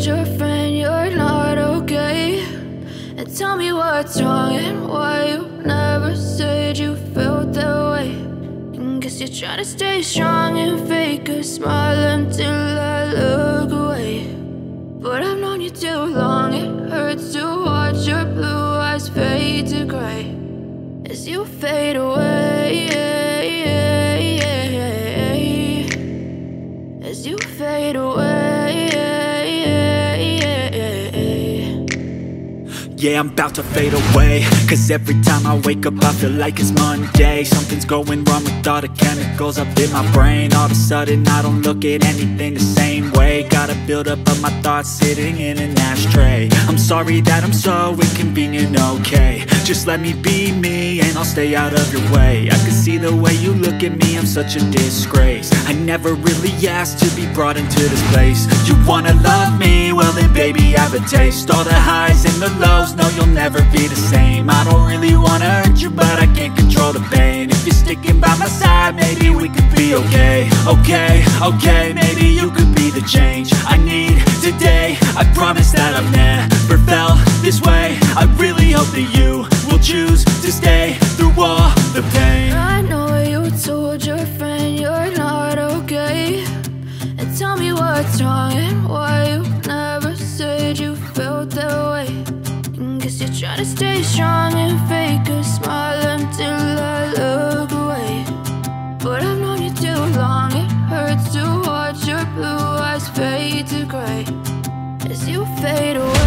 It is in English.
told your friend you're not okay? And tell me what's wrong and why you never said you felt that way. And guess you're trying to stay strong and fake a smile until I look away. But I've known you too long, it hurts to watch your blue eyes fade to gray as you fade away, as you fade away. Yeah, I'm about to fade away, cause every time I wake up I feel like it's Monday. Something's going wrong with all the chemicals up in my brain. All of a sudden I don't look at anything the same way. Gotta build up of my thoughts sitting in an ashtray. I'm sorry that I'm so inconvenient, okay? Just let me be me and I'll stay out of your way. I can see the way you look at me, I'm such a disgrace. I never really asked to be brought into this place. You wanna love me? Well then baby, have a taste. All the highs and the lows, no, you'll never be the same. I don't really wanna hurt you, but I can't control the pain. If you're sticking by my side, maybe we could be okay. Okay, okay, maybe you could be the change I need today. I promise that I've never felt this way. I really hope that you will choose to stay through all the pain. I know you told your friend you're not okay. And tell me what's wrong and why you never said you felt that way. Guess you're trying to stay strong and fake a smile until I look away. But I've known you too long, it hurts to watch your blue eyes fade to gray as you fade away.